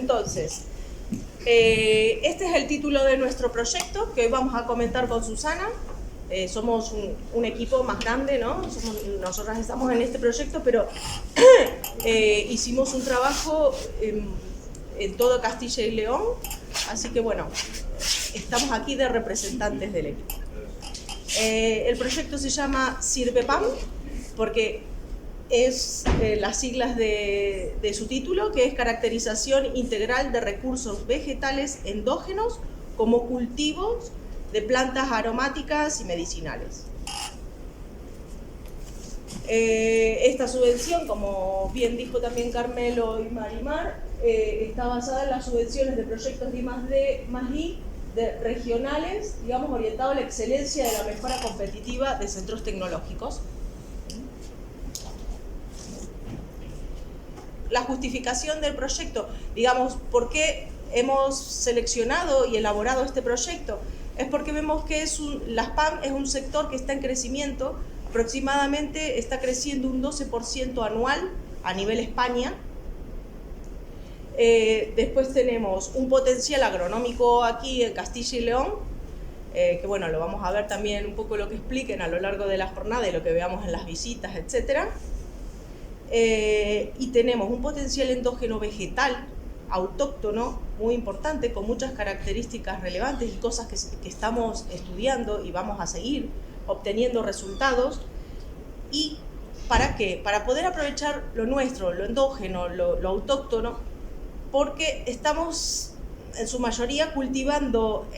entonces, este es el título de nuestro proyecto que hoy vamos a comentar con Susana. Somos un equipo más grande, ¿no? Nosotras estamos en este proyecto, pero hicimos un trabajo en todo Castilla y León, así que bueno, estamos aquí de representantes del equipo. El proyecto se llama SIRVEPAM porque es las siglas de su título, que es Caracterización Integral de Recursos Vegetales Endógenos como Cultivos de Plantas Aromáticas y Medicinales. Esta subvención, como bien dijo también Carmelo y Marimar, está basada en las subvenciones de proyectos de I+D+I de regionales, digamos, orientados a la excelencia de la mejora competitiva de centros tecnológicos. La justificación del proyecto, digamos, ¿por qué hemos seleccionado y elaborado este proyecto? Es porque vemos que las PAM es un sector que está en crecimiento, aproximadamente está creciendo un 12% anual a nivel España. Después tenemos un potencial agronómico aquí en Castilla y León, que bueno, lo vamos a ver también un poco lo que expliquen a lo largo de la jornada y lo que veamos en las visitas, etc. Y tenemos un potencial endógeno vegetal autóctono muy importante, con muchas características relevantes y cosas que estamos estudiando y vamos a seguir obteniendo resultados. ¿Y para qué? Para poder aprovechar lo nuestro, lo endógeno, lo autóctono, porque estamos en su mayoría cultivando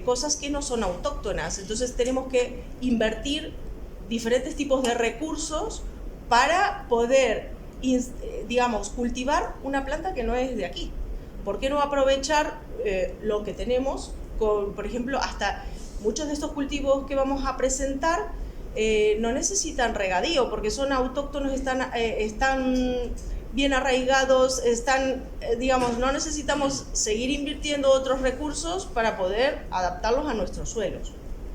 cosas que no son autóctonas, entonces tenemos que invertir diferentes tipos de recursos para poder, digamos, cultivar una planta que no es de aquí. ¿Por qué no aprovechar lo que tenemos? Por ejemplo, hasta muchos de estos cultivos que vamos a presentar no necesitan regadío porque son autóctonos, están bien arraigados, digamos, no necesitamos seguir invirtiendo otros recursos para poder adaptarlos a nuestros suelos,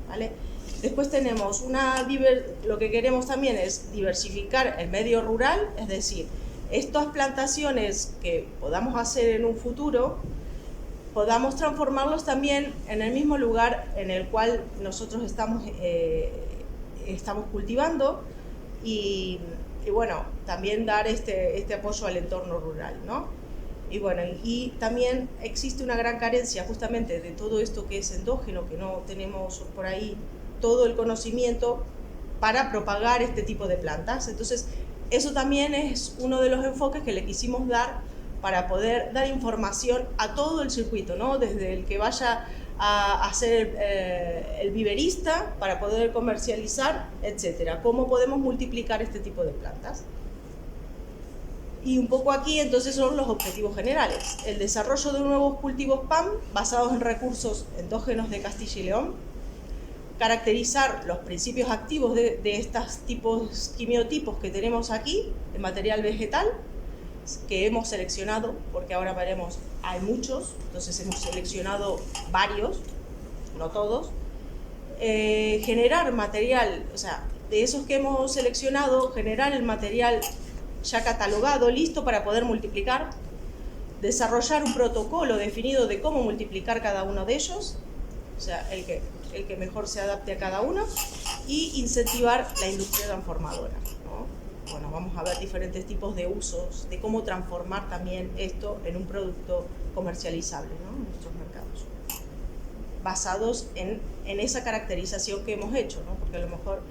¿vale? Después tenemos lo que queremos también es diversificar el medio rural, es decir, estas plantaciones que podamos hacer en un futuro, podamos transformarlos también en el mismo lugar en el cual nosotros estamos cultivando y bueno, también dar este apoyo al entorno rural, ¿no? Y bueno, y también existe una gran carencia justamente de todo esto que es endógeno, que no tenemos por ahí todo el conocimiento para propagar este tipo de plantas. Entonces, eso también es uno de los enfoques que le quisimos dar para poder dar información a todo el circuito, ¿no? Desde el que vaya a ser el viverista para poder comercializar, etcétera. ¿Cómo podemos multiplicar este tipo de plantas? Y un poco aquí entonces son los objetivos generales. El desarrollo de nuevos cultivos PAM basados en recursos endógenos de Castilla y León, caracterizar los principios activos de estos quimiotipos que tenemos aquí, el material vegetal, que hemos seleccionado, porque ahora veremos, hay muchos, entonces hemos seleccionado varios, no todos. Generar material, o sea, de esos que hemos seleccionado, generar el material ya catalogado, listo para poder multiplicar, desarrollar un protocolo definido de cómo multiplicar cada uno de ellos, o sea, el que mejor se adapte a cada uno, y incentivar la industria transformadora, ¿no? Bueno, vamos a ver diferentes tipos de usos, de cómo transformar también esto en un producto comercializable, ¿no? En nuestros mercados, basados en esa caracterización que hemos hecho, ¿no? Porque a lo mejor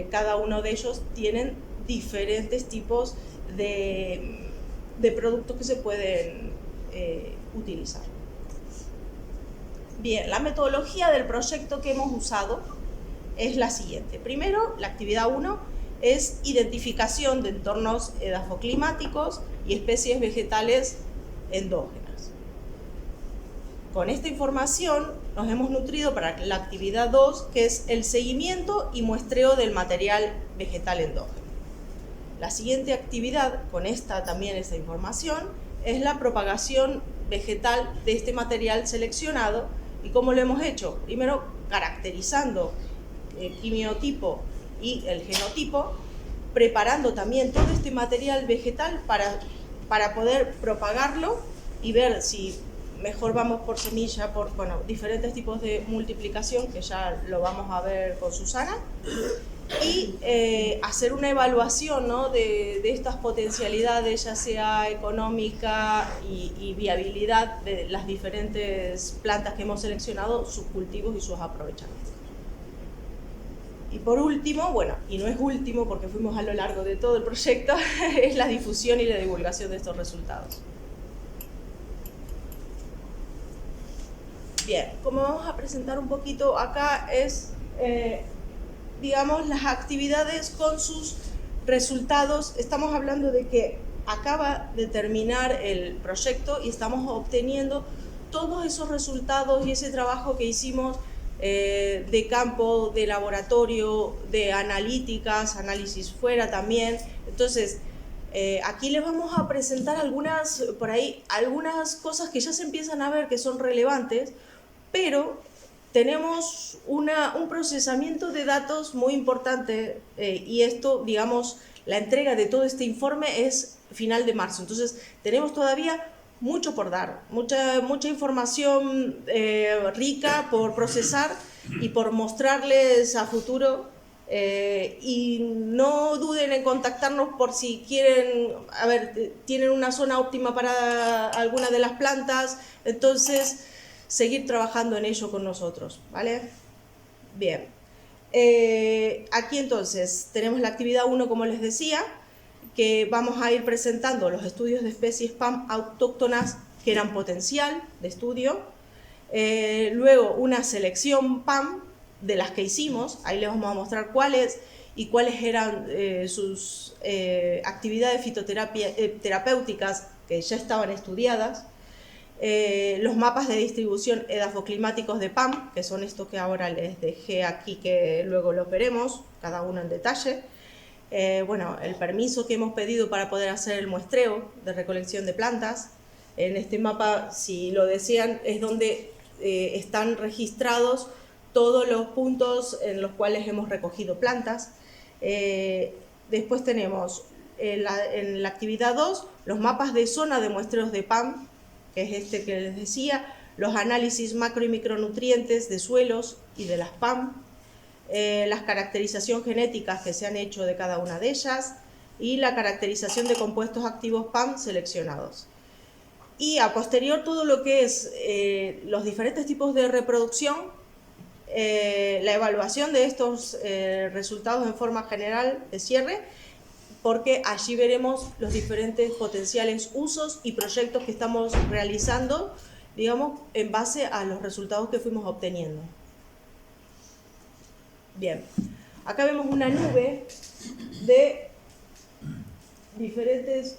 cada uno de ellos tienen diferentes tipos de productos que se pueden utilizar. Bien, la metodología del proyecto que hemos usado es la siguiente. Primero, la actividad 1 es identificación de entornos edafoclimáticos y especies vegetales endógenas. Con esta información nos hemos nutrido para la actividad 2, que es el seguimiento y muestreo del material vegetal endógeno. La siguiente actividad, con esta información, es la propagación vegetal de este material seleccionado. ¿Y cómo lo hemos hecho? Primero, caracterizando el quimiotipo y el genotipo, preparando también todo este material vegetal para poder propagarlo y ver si mejor vamos por semilla, por bueno, diferentes tipos de multiplicación, que ya lo vamos a ver con Susana, y hacer una evaluación, ¿no?, de estas potencialidades, ya sea económica y viabilidad de las diferentes plantas que hemos seleccionado, sus cultivos y sus aprovechamientos. Y por último, bueno, y no es último porque fuimos a lo largo de todo el proyecto, es la difusión y la divulgación de estos resultados. Bien, como vamos a presentar un poquito acá es, digamos, las actividades con sus resultados. Estamos hablando de que acaba de terminar el proyecto y estamos obteniendo todos esos resultados y ese trabajo que hicimos de campo, de laboratorio, de analíticas, análisis fuera también. Entonces, aquí les vamos a presentar algunas cosas que ya se empiezan a ver que son relevantes, pero tenemos un procesamiento de datos muy importante y esto, digamos, la entrega de todo este informe es final de marzo. Entonces, tenemos todavía mucho por dar, mucha información rica por procesar y por mostrarles a futuro. Y no duden en contactarnos por si quieren, a ver, tienen una zona óptima para alguna de las plantas, entonces seguir trabajando en ello con nosotros, ¿vale? Bien, aquí entonces tenemos la actividad 1, como les decía, que vamos a ir presentando los estudios de especies PAM autóctonas que eran potencial de estudio, luego una selección PAM de las que hicimos, ahí les vamos a mostrar cuáles eran sus actividades fitoterapéuticas que ya estaban estudiadas, los mapas de distribución edafoclimáticos de PAM, que son estos que ahora les dejé aquí, que luego los veremos, cada uno en detalle. Bueno, el permiso que hemos pedido para poder hacer el muestreo de recolección de plantas. En este mapa, si lo desean, es donde están registrados todos los puntos en los cuales hemos recogido plantas. Después tenemos en la actividad 2 los mapas de zona de muestreos de PAM, que es este que les decía, los análisis macro y micronutrientes de suelos y de las PAM, las caracterizaciones genéticas que se han hecho de cada una de ellas y la caracterización de compuestos activos PAM seleccionados. Y a posterior todo lo que es los diferentes tipos de reproducción, la evaluación de estos resultados en forma general de cierre, porque allí veremos los diferentes potenciales usos y proyectos que estamos realizando, digamos, en base a los resultados que fuimos obteniendo. Bien, acá vemos una nube de diferentes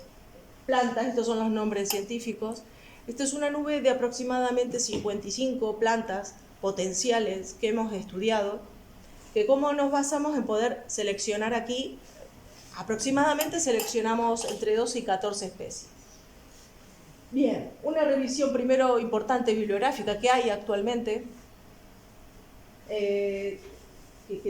plantas, estos son los nombres científicos. Esta es una nube de aproximadamente 55 plantas potenciales que hemos estudiado, que como nos basamos en poder seleccionar aquí, aproximadamente seleccionamos entre 12 y 14 especies. Bien, una revisión primero importante bibliográfica que hay actualmente, que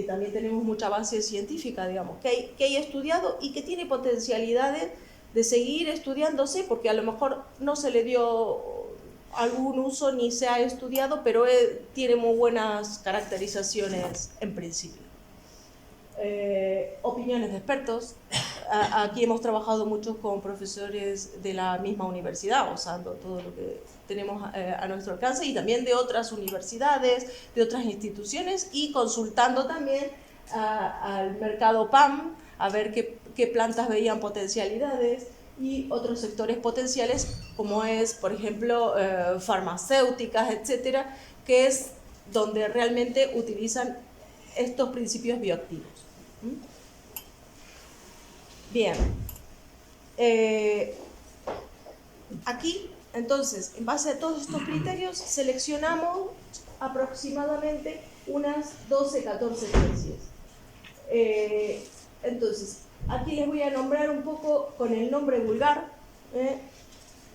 también tenemos mucha base científica, digamos, que hay estudiado y que tiene potencialidades de seguir estudiándose, porque a lo mejor no se le dio algún uso ni se ha estudiado, pero tiene muy buenas caracterizaciones en principio. Opiniones de expertos. Aquí hemos trabajado mucho con profesores de la misma universidad, usando todo lo que tenemos a nuestro alcance, y también de otras universidades, de otras instituciones, y consultando también al mercado PAM, a ver qué plantas veían potencialidades, y otros sectores potenciales, como es, por ejemplo, farmacéuticas, etcétera, que es donde realmente utilizan estos principios bioactivos. Bien, aquí, entonces, en base a todos estos criterios, seleccionamos aproximadamente unas 12-14 especies. Entonces, aquí les voy a nombrar un poco con el nombre vulgar,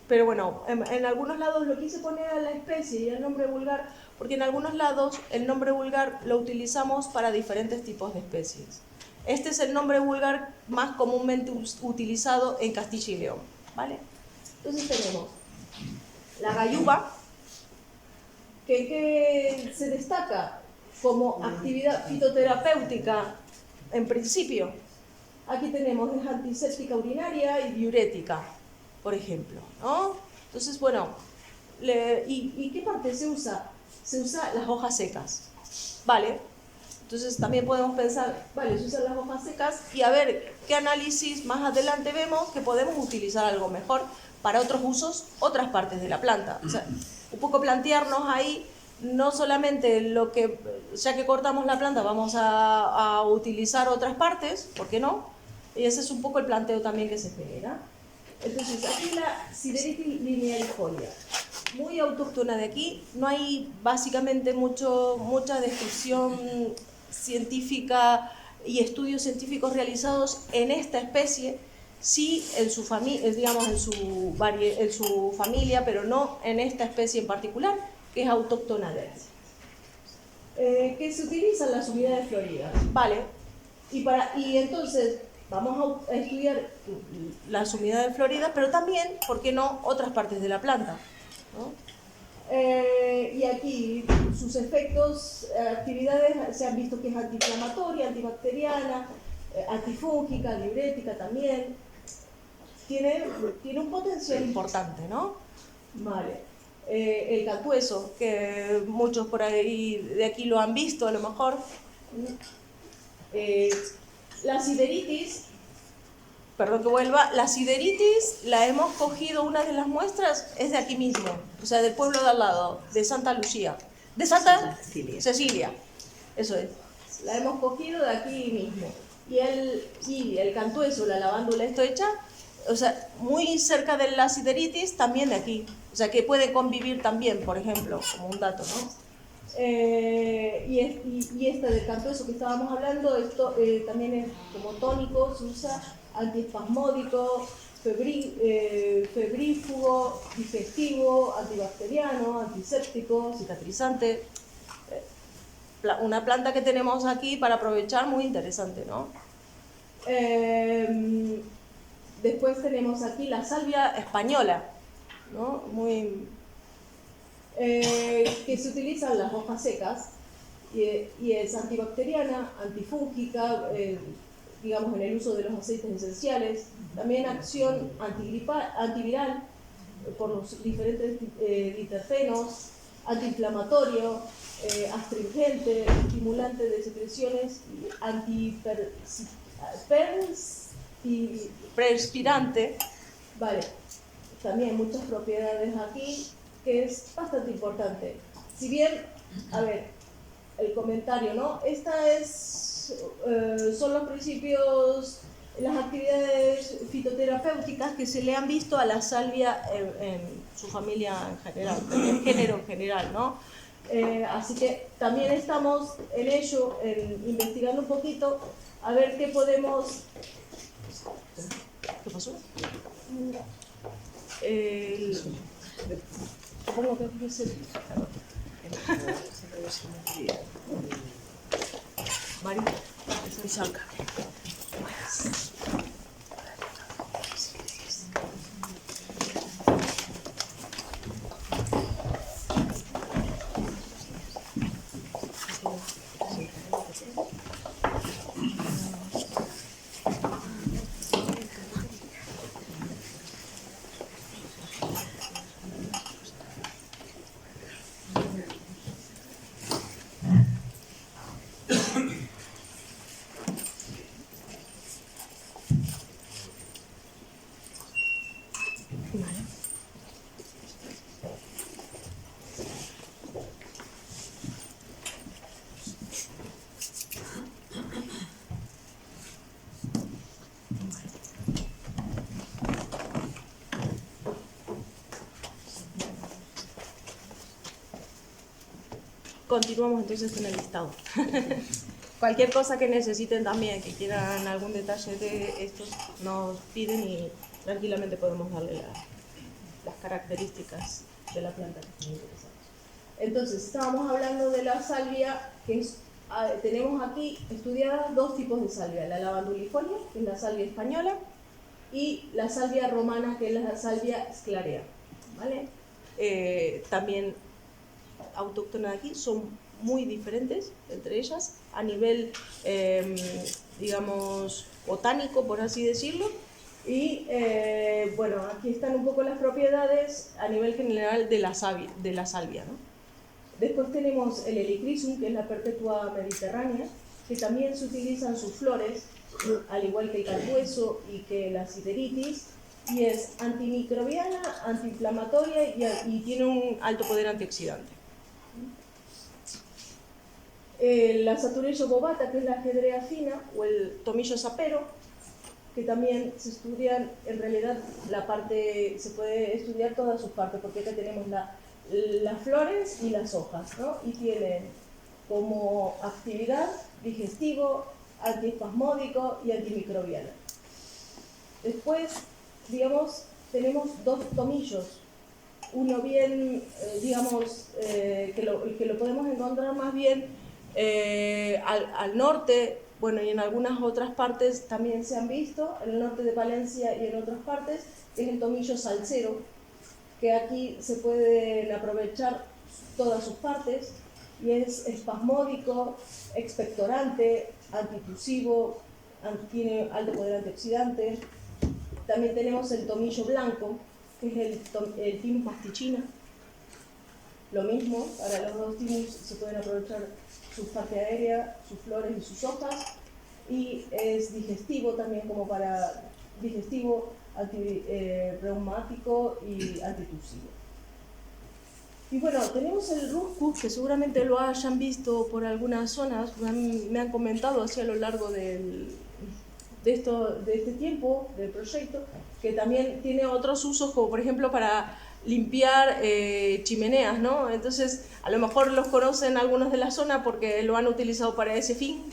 pero bueno, en algunos lados lo quise poner a la especie y el nombre vulgar, porque en algunos lados el nombre vulgar lo utilizamos para diferentes tipos de especies. Este es el nombre vulgar más comúnmente utilizado en Castilla y León, ¿vale? Entonces tenemos La gayuba, que se destaca como actividad fitoterapéutica en principio. Aquí tenemos es antiséptica urinaria y diurética, por ejemplo, ¿no? Entonces, bueno, ¿y qué parte se usa? Se usa las hojas secas, ¿vale? Entonces también podemos pensar, vale, se usan las hojas secas y a ver qué análisis más adelante vemos que podemos utilizar algo mejor para otros usos, otras partes de la planta. O sea, un poco plantearnos ahí no solamente lo que, ya que cortamos la planta, vamos a utilizar otras partes, ¿por qué no? Y ese es un poco el planteo también que se genera. Entonces, aquí la Sideritis linearifolia, muy autóctona de aquí, no hay básicamente mucha descripción científica y estudios científicos realizados en esta especie, sí en su digamos en su familia, pero no en esta especie en particular, que es autóctona de Asia. Que se utilizan las unidades floridas, ¿vale? Y entonces vamos a estudiar las unidades floridas, pero también, ¿por qué no?, otras partes de la planta, ¿no? Y aquí sus efectos, actividades, se han visto que es antiinflamatoria, antibacteriana, antifúngica, diurética también. Tiene un potencial importante, ¿no? Vale. El cantueso, que muchos por ahí de aquí lo han visto a lo mejor. La sideritis, perdón que vuelva, la sideritis la hemos cogido, una de las muestras es de aquí mismo, o sea, del pueblo de al lado, de Santa Lucía, de Santa Cecilia, eso es, la hemos cogido de aquí mismo. Y el cantueso, la lavándula, esto hecha, o sea, muy cerca de la sideritis, también de aquí, o sea, que puede convivir también, por ejemplo, como un dato, ¿no? Y esta del cantueso que estábamos hablando, esto también es como tónico, se usa antiespasmódico, febrífugo, digestivo, antibacteriano, antiséptico, cicatrizante. Una planta que tenemos aquí para aprovechar, muy interesante, ¿no? Después tenemos aquí la salvia española, ¿no? Que se utilizan las hojas secas y es antibacteriana, antifúngica, digamos en el uso de los aceites esenciales, también acción antiviral por los diferentes diterpenos, antiinflamatorio, astringente, estimulante de secreciones, perspirante, vale, también muchas propiedades aquí, que es bastante importante. Si bien, a ver, el comentario, ¿no? Son los principios, las actividades fitoterapéuticas que se le han visto a la salvia en su familia en general, en género en general, ¿no? Así que también estamos en ello, investigando un poquito, a ver qué podemos... ¿Qué pasó? Supongo que es el... Mari, es Salca. Continuamos entonces con el listado. Cualquier cosa que necesiten también, que quieran algún detalle de estos, nos piden y tranquilamente podemos darle las características de la planta que estén interesados. Entonces, estábamos hablando de la salvia, que es, tenemos aquí estudiadas dos tipos de salvia, la lavandulifolia, que es la salvia española, y la salvia romana, que es la salvia sclarea. ¿vale? También autóctonas de aquí, son muy diferentes entre ellas a nivel, digamos, botánico, por así decirlo. Y bueno, aquí están un poco las propiedades a nivel general de la salvia, ¿no? Después tenemos el Helichrysum, que es la perpetua mediterránea, que también se utilizan sus flores, al igual que el cardueso y que la sideritis, y es antimicrobiana, antiinflamatoria y tiene un alto poder antioxidante. La Satureyo bovata, que es la ajedrea fina, o el tomillo sapero, que también se estudian, en realidad la parte, se puede estudiar todas sus partes, porque acá tenemos las flores y las hojas, ¿no? Y tienen como actividad digestivo, antiespasmódico y antimicrobiano. Después, digamos, tenemos dos tomillos, uno bien, digamos, que lo podemos encontrar más bien al norte, bueno, y en algunas otras partes también se han visto, en el norte de Palencia y en otras partes, es el tomillo salsero, que aquí se pueden aprovechar todas sus partes, y es espasmódico, expectorante, antitusivo, tiene alto poder antioxidante. También tenemos el tomillo blanco, que es el Thymus pastichina. Lo mismo, para los dos Thymus se pueden aprovechar su parte aérea, sus flores y sus hojas, y es digestivo también, como para digestivo, antirreumático y antitusivo. Y bueno, tenemos el Ruscus, que seguramente lo hayan visto por algunas zonas, me han comentado así a lo largo de este tiempo del proyecto, que también tiene otros usos, como por ejemplo para limpiar chimeneas, ¿no? Entonces, a lo mejor los conocen algunos de la zona porque lo han utilizado para ese fin,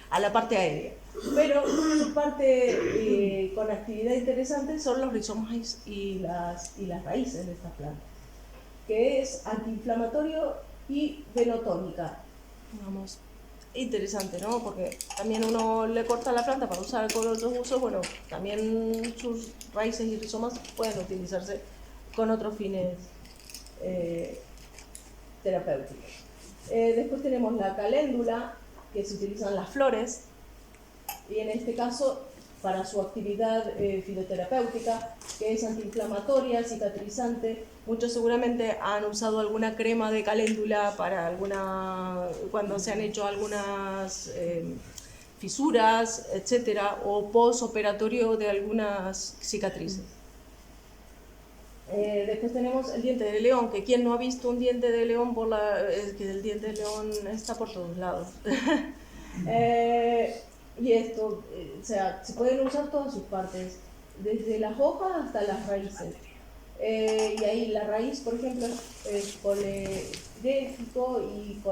a la parte aérea. Pero su parte con actividad interesante son los rizomas y las raíces de estas plantas, que es antiinflamatorio y venotónica. Vamos, interesante, ¿no? Porque también uno le corta la planta para usar con otros usos, bueno, también sus raíces y rizomas pueden utilizarse con otros fines terapéuticos. Después tenemos la caléndula, que se utilizan las flores, y en este caso para su actividad fitoterapéutica, que es antiinflamatoria, cicatrizante. Muchos seguramente han usado alguna crema de caléndula para cuando se han hecho algunas fisuras, etcétera, o postoperatorio de algunas cicatrices. Después tenemos el diente de león, que quien no ha visto un diente de león, que el diente de león está por todos lados. Y esto, o sea, se pueden usar todas sus partes, desde las hojas hasta las raíces. Y ahí la raíz, por ejemplo, es coledético y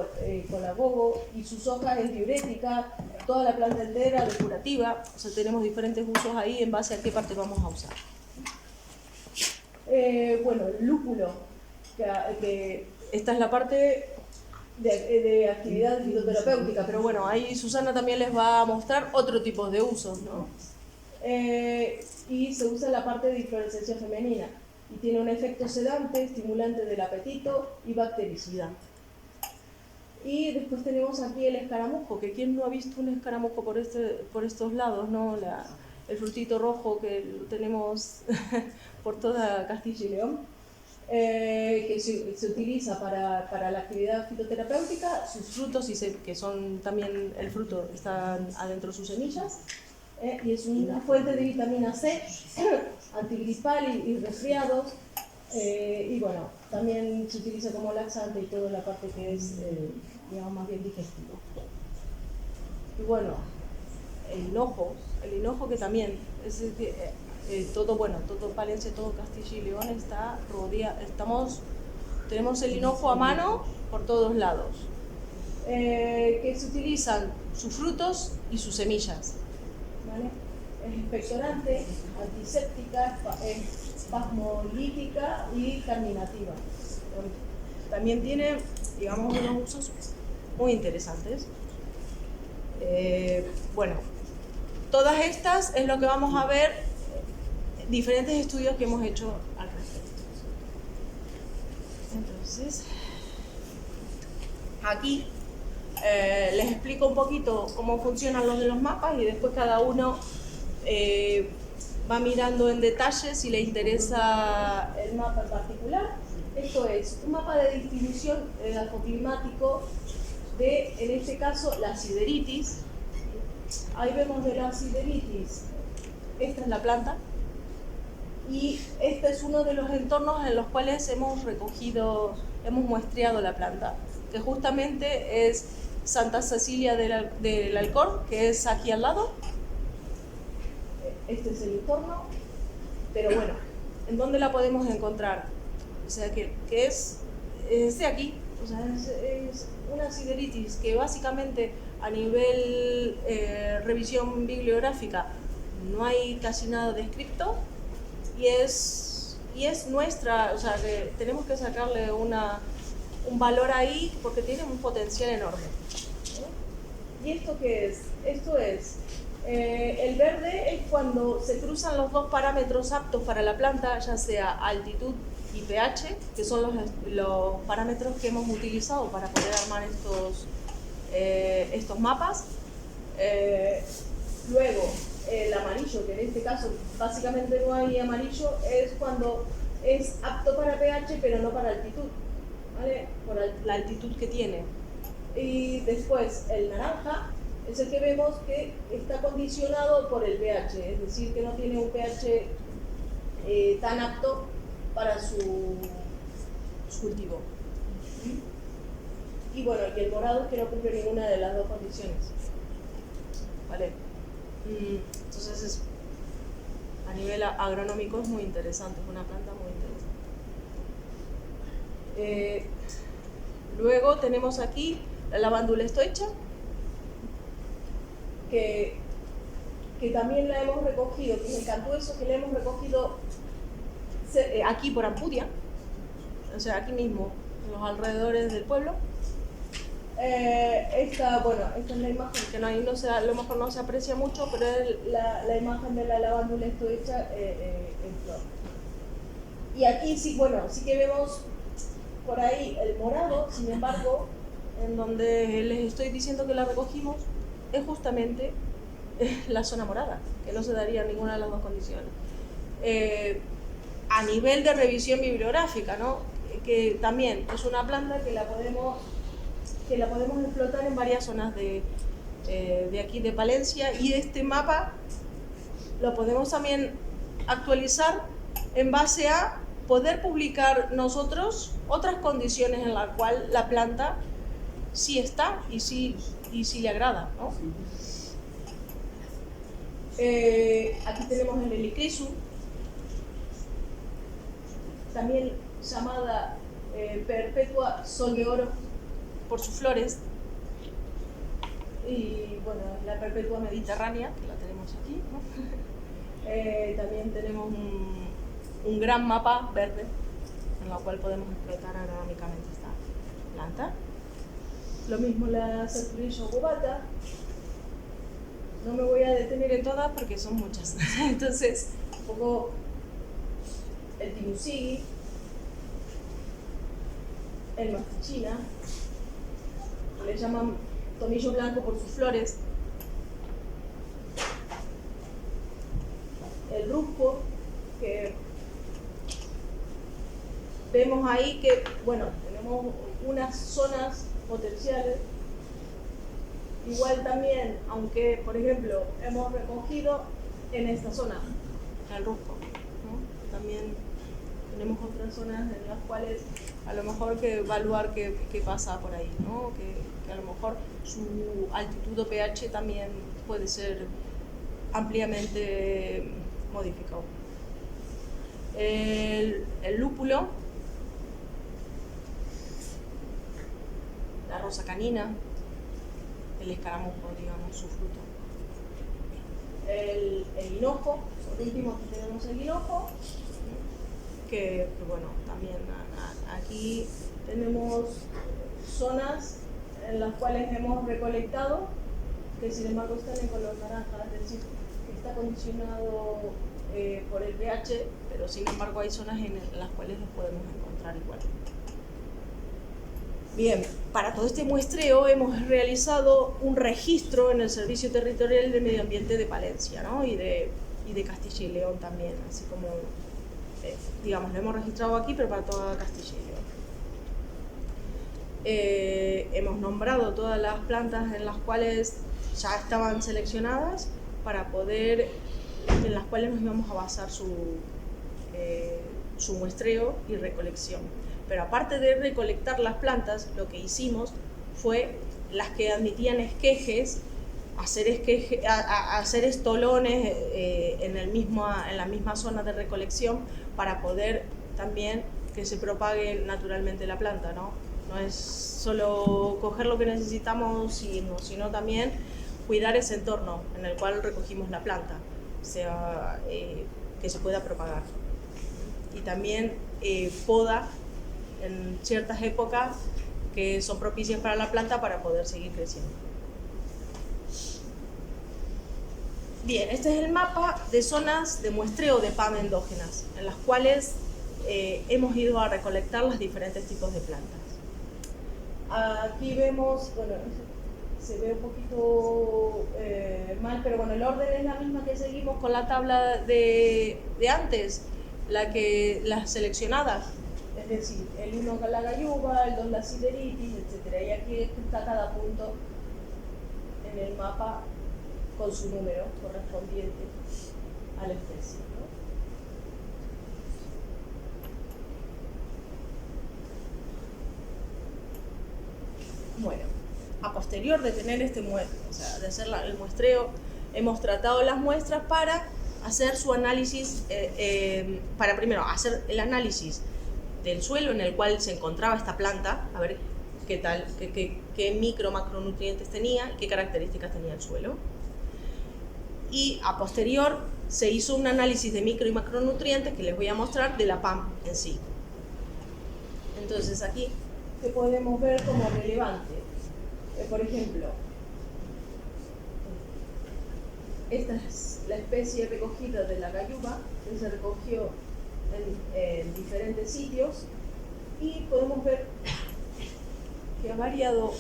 colagogo, y sus hojas es diurética, toda la planta entera depurativa. O sea, tenemos diferentes usos ahí en base a qué parte vamos a usar. Bueno, el lúpulo, que esta es la parte de actividad fitoterapéutica, pero bueno, ahí Susana también les va a mostrar otro tipo de usos, ¿no? Y se usa la parte de inflorescencia femenina, y tiene un efecto sedante, estimulante del apetito y bactericida. Y después tenemos aquí el escaramujo, que ¿quién no ha visto un escaramujo por estos lados, ¿no? El frutito rojo que lo tenemos por toda Castilla y León, que se utiliza para la actividad fitoterapéutica. Sus frutos, que son también el fruto, están adentro de sus semillas, y es una fuente de vitamina C, antigripal y resfriados, y bueno, también se utiliza como laxante y toda la parte que es, digamos, más bien digestivo. Y bueno, el hinojo que también es todo Palencia, todo Castilla y León está rodeado, tenemos el hinojo a mano por todos lados, que se utilizan sus frutos y sus semillas, ¿vale? Es expectorante, antiséptica, espasmolítica y carminativa. También tiene, digamos, unos usos muy interesantes. Bueno, todas estas es lo que vamos a ver, diferentes estudios que hemos hecho al respecto. Entonces, aquí les explico un poquito cómo funcionan los mapas y después cada uno va mirando en detalle si le interesa el mapa en particular. Esto es un mapa de distribución edafoclimático de, en este caso, la sideritis. Ahí vemos de la sideritis, esta es la planta, y este es uno de los entornos en los cuales hemos muestreado la planta, que justamente es Santa Cecilia del Alcor, que es aquí al lado. Este es el entorno, pero bueno, ¿en dónde la podemos encontrar? O sea, que es de aquí, o sea, es una sideritis que básicamente a nivel revisión bibliográfica no hay casi nada descrito y es nuestra, o sea, que tenemos que sacarle un valor ahí porque tiene un potencial enorme. ¿Y esto qué es? Esto es, el verde es cuando se cruzan los dos parámetros aptos para la planta, ya sea altitud y pH, que son los parámetros que hemos utilizado para poder armar estos mapas. Luego, el amarillo, que en este caso básicamente no hay amarillo, es cuando es apto para pH pero no para altitud, ¿vale? Por la altitud que tiene. Y después el naranja es el que vemos que está condicionado por el pH, es decir, que no tiene un pH tan apto para su cultivo. Y bueno, y el morado es que no cumple ninguna de las dos condiciones. ¿Vale? Entonces a nivel agronómico es muy interesante, es una planta muy interesante. Luego tenemos aquí la lavándula estoicha, que también la hemos recogido, que es el cantueso, que la hemos recogido aquí por Ampudia, o sea, aquí mismo, en los alrededores del pueblo. Esta es la imagen que a lo mejor no se aprecia mucho, pero es la imagen de la lavándula estoicha en flor. Y aquí sí que vemos por ahí el morado, sin embargo, en donde les estoy diciendo que la recogimos, es justamente la zona morada, que no se daría en ninguna de las dos condiciones. A nivel de revisión bibliográfica, ¿no? Que también es una planta que la podemos explotar en varias zonas de aquí de Palencia, y este mapa lo podemos también actualizar en base a poder publicar nosotros otras condiciones en las cuales la planta sí está y sí le agrada, ¿no? Aquí tenemos el Helichrysum, también llamada Perpetua Sol de Oro por sus flores, y bueno, la Perpetua Mediterránea, que la tenemos aquí, ¿no? También tenemos un gran mapa verde en el cual podemos explotar agronómicamente esta planta. Lo mismo la Serpulilla obovata. No me voy a detener en todas porque son muchas. Entonces, un poco el Timusigi, el Mastichina, le llaman tomillo blanco por sus flores, el rusco, que vemos ahí que, bueno, tenemos unas zonas potenciales. Igual también, aunque por ejemplo hemos recogido en esta zona, el rusco, ¿no? También tenemos otras zonas en las cuales a lo mejor que evaluar qué pasa por ahí, ¿no? Que a lo mejor su altitud o pH también puede ser ampliamente modificado. El lúpulo, la rosa canina, el escaramujo, digamos, su fruto. El hinojo, por último aquí tenemos el hinojo, que bueno, también aquí tenemos zonas en las cuales hemos recolectado, que sin embargo están en color naranja, es decir, que está condicionado por el pH, pero sin embargo hay zonas en las cuales los podemos encontrar igual. Bien, para todo este muestreo hemos realizado un registro en el Servicio Territorial de Medio Ambiente de Palencia, ¿no? y de Castilla y León también, así como, digamos, lo hemos registrado aquí, pero para toda Castilla y León. Hemos nombrado todas las plantas en las cuales ya estaban seleccionadas para poder, en las cuales nos íbamos a basar su muestreo y recolección. Pero aparte de recolectar las plantas, lo que hicimos fue las que admitían esquejes, hacer estolones en la misma zona de recolección para poder también que se propague naturalmente la planta, ¿no? No es solo coger lo que necesitamos, sino también cuidar ese entorno en el cual recogimos la planta, o sea, que se pueda propagar. Y también poda en ciertas épocas que son propicias para la planta para poder seguir creciendo. Bien, este es el mapa de zonas de muestreo de PAM endógenas, en las cuales hemos ido a recolectar los diferentes tipos de plantas. Aquí vemos, bueno, se ve un poquito mal, pero bueno, el orden es la misma que seguimos con la tabla de antes, las seleccionadas. Es decir, el 1 la gallluva, el 2 la sideritis, etc. Y aquí está cada punto en el mapa con su número correspondiente a la especie, ¿no? Bueno, a posterior de tener de hacer el muestreo, hemos tratado las muestras para hacer su análisis, para primero hacer el análisis del suelo en el cual se encontraba esta planta, a ver qué tal, qué micro macronutrientes tenía, qué características tenía el suelo. Y a posterior se hizo un análisis de micro y macronutrientes que les voy a mostrar de la PAM en sí. Entonces aquí que podemos ver como relevante, por ejemplo, esta es la especie recogida de la gallluva, que se recogió en diferentes sitios, y podemos ver que ha variado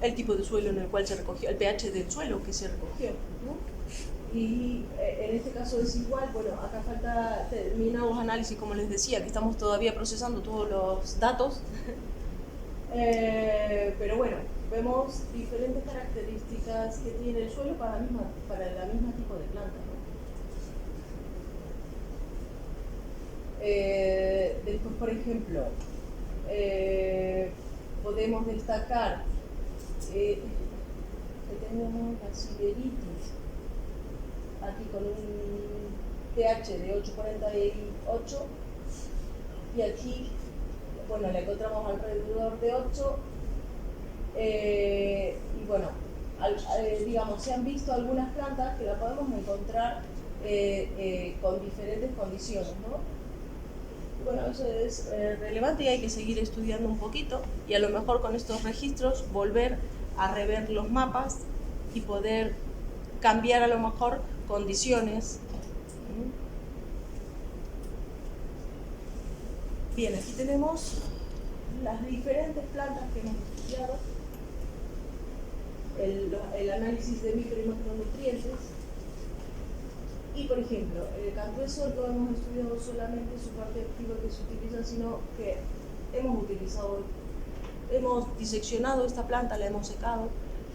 el tipo de suelo en el cual se recogió, el pH del suelo que se recogió, ¿no? Y en este caso es igual. Bueno, acá falta terminar los análisis, como les decía, que estamos todavía procesando todos los datos, pero bueno, vemos diferentes características que tiene el suelo para la misma tipo de planta, ¿no? Después, por ejemplo, podemos destacar que tenemos la sideritis aquí con un pH de 8,48 y aquí, bueno, la encontramos alrededor de 8 y bueno, digamos, se han visto algunas plantas que la podemos encontrar con diferentes condiciones, ¿no? Bueno, eso es relevante y hay que seguir estudiando un poquito y a lo mejor con estos registros volver a rever los mapas y poder cambiar a lo mejor condiciones. Bien, aquí tenemos las diferentes plantas que hemos estudiado, el análisis de micro y macronutrientes. Y por ejemplo, el cantueso no hemos estudiado solamente su parte activa que se utiliza, sino que hemos diseccionado esta planta, la hemos secado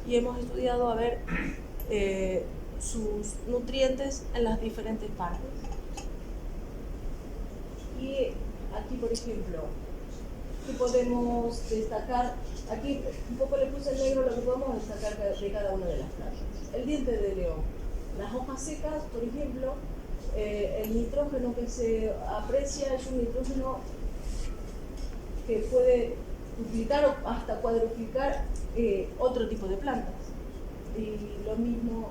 y hemos estudiado a ver sus nutrientes en las diferentes partes. Y aquí, por ejemplo, ¿qué podemos destacar? Aquí un poco le puse en negro lo que podemos destacar de cada una de las plantas. El diente de león. Las hojas secas, por ejemplo, el nitrógeno que se aprecia es un nitrógeno que puede duplicar o hasta cuadruplicar otro tipo de plantas. Y lo mismo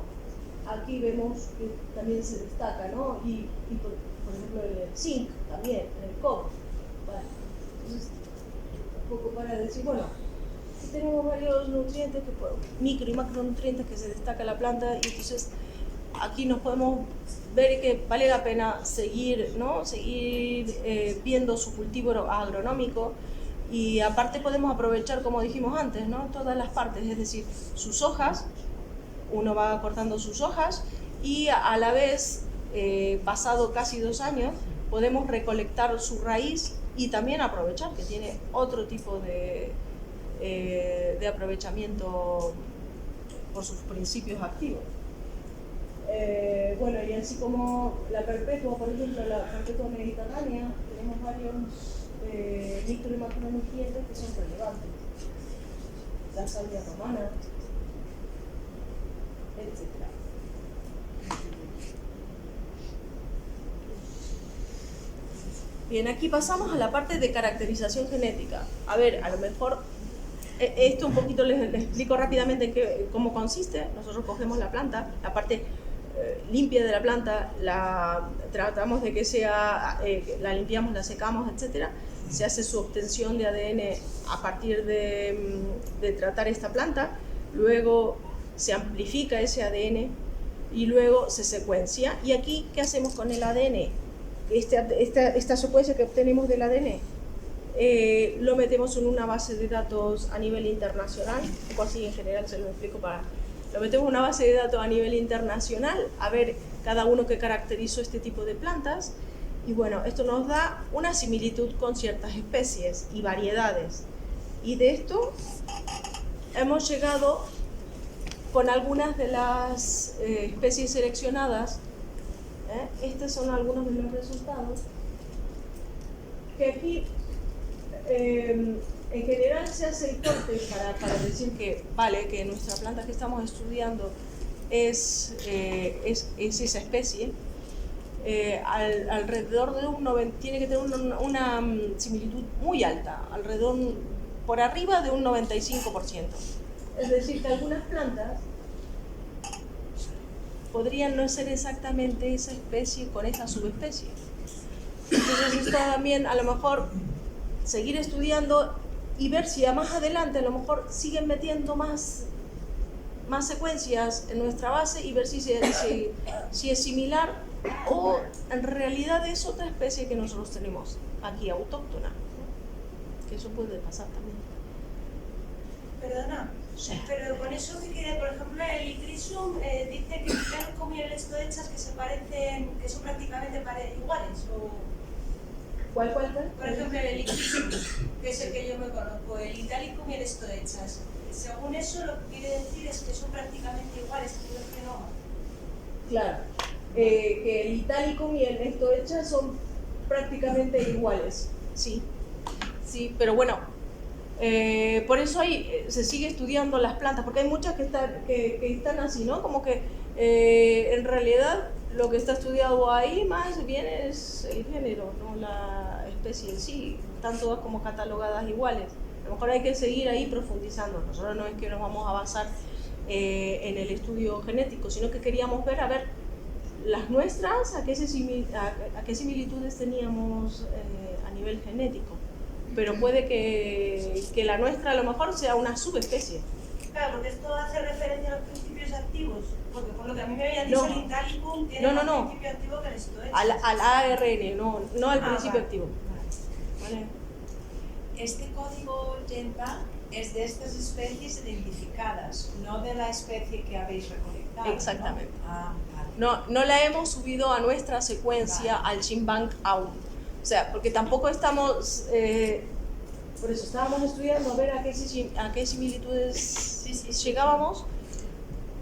aquí vemos que también se destaca, ¿no? Y por ejemplo el zinc también, el cobre. Vale. Entonces, un poco para decir, bueno, aquí tenemos varios nutrientes, micro y macronutrientes que se destaca la planta, y entonces aquí nos podemos ver que vale la pena seguir, ¿no? Seguir viendo su cultivo agronómico Y aparte podemos aprovechar, como dijimos antes, ¿no? Todas las partes, es decir, sus hojas, uno va cortando sus hojas y a la vez, pasado casi 2 años, podemos recolectar su raíz y también aprovechar, que tiene otro tipo de aprovechamiento por sus principios activos. Bueno, y así como la perpetua, por ejemplo, la perpetua mediterránea, tenemos varios micro y macronutrientes que son relevantes. La salvia romana, etc. Bien, aquí pasamos a la parte de caracterización genética. A ver, a lo mejor esto un poquito les explico rápidamente cómo consiste. Nosotros cogemos la planta, la parte limpia de la planta, la tratamos de que sea, la limpiamos, la secamos, etc. Se hace su obtención de ADN a partir de tratar esta planta, luego se amplifica ese ADN y luego se secuencia. ¿Y aquí qué hacemos con el ADN? Esta secuencia que obtenemos del ADN lo metemos en una base de datos a nivel internacional, un poco así en general se lo explico lo metemos en una base de datos a nivel internacional, a ver cada uno que caracterizó este tipo de plantas, y bueno, esto nos da una similitud con ciertas especies y variedades, y de esto hemos llegado con algunas de las especies seleccionadas. Estos son algunos de los resultados, que aquí en general se hace el corte para decir que vale, que nuestra planta que estamos estudiando es esa especie. Alrededor de tiene que tener una similitud muy alta, alrededor por arriba de un 95%. Es decir, que algunas plantas podrían no ser exactamente esa especie con esa subespecie. Entonces esto también a lo mejor seguir estudiando y ver si más adelante a lo mejor siguen metiendo más secuencias en nuestra base y ver si es similar o en realidad es otra especie que nosotros tenemos aquí autóctona, ¿no? Que eso puede pasar también. Perdona, sí. Pero con eso que queda, por ejemplo, el Lichrysum dice que Italicum y el Stoechas que se parecen, que son prácticamente iguales, o... ¿Cuál? Por ejemplo, el Lichrysum, que es el que yo me conozco, el Italicum y el Stoechas. Según eso, lo que quiere decir es que son prácticamente iguales que los genomas. Claro, que el Italicum y el Stoechas son prácticamente iguales, sí, pero bueno, por eso se sigue estudiando las plantas, porque hay muchas que están así, ¿no? Como que en realidad lo que está estudiado ahí más bien es el género, no la especie en sí, están todas como catalogadas iguales. A lo mejor hay que seguir ahí profundizando. Nosotros no es que nos vamos a basar en el estudio genético, sino que queríamos ver, a ver, las nuestras, a qué similitudes teníamos a nivel genético. Pero puede que la nuestra a lo mejor sea una subespecie. Claro, porque esto hace referencia a los principios activos, porque por lo que a mí me había dicho el Italicum tiene un principio activo que el Stoechas. Al ARN, no al principio activo. Vale. Este código GenBank es de estas especies identificadas, no de la especie que habéis recolectado. Exactamente. ¿No? Vale. No la hemos subido a nuestra secuencia, vale, al GenBank aún. O sea, porque tampoco estamos, por eso estábamos estudiando a ver a qué similitudes llegábamos,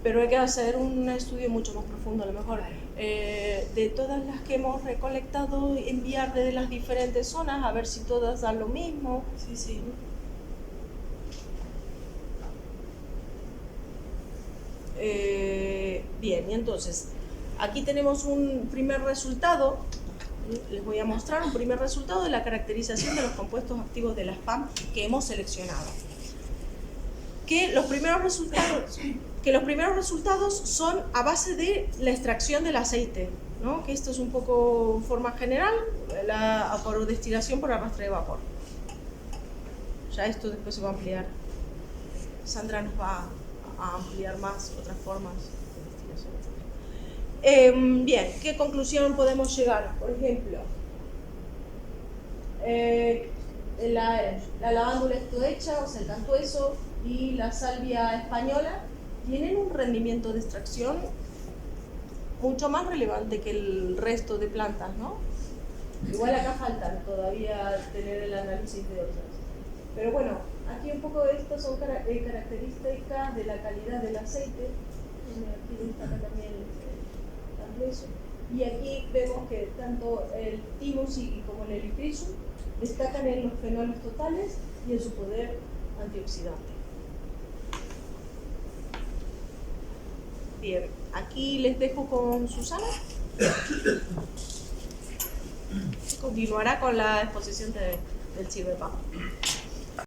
pero hay que hacer un estudio mucho más profundo, a lo mejor. De todas las que hemos recolectado, enviar desde las diferentes zonas, a ver si todas dan lo mismo. Sí. Bien, y entonces, aquí tenemos un primer resultado. Les voy a mostrar un primer resultado de la caracterización de los compuestos activos de las PAM que hemos seleccionado. Que los primeros resultados son a base de la extracción del aceite, ¿no? Que esto es un poco forma general, por destilación por arrastre de vapor. Ya esto después se va a ampliar. Sandra nos va a ampliar más otras formas de destilación. Bien, ¿qué conclusión podemos llegar? Por ejemplo, la lavándula estohecha, o sea, el cantueso y la salvia española tienen un rendimiento de extracción mucho más relevante que el resto de plantas, ¿no? Igual acá faltan todavía tener el análisis de otras. Pero bueno, aquí un poco de estas son características de la calidad del aceite. Aquí destaca también el cantueso. Y aquí vemos que tanto el Thymus como el Helichrysum destacan en los fenoles totales y en su poder antioxidante. Bien, aquí les dejo con Susana. Continuará con la exposición del Chivepá.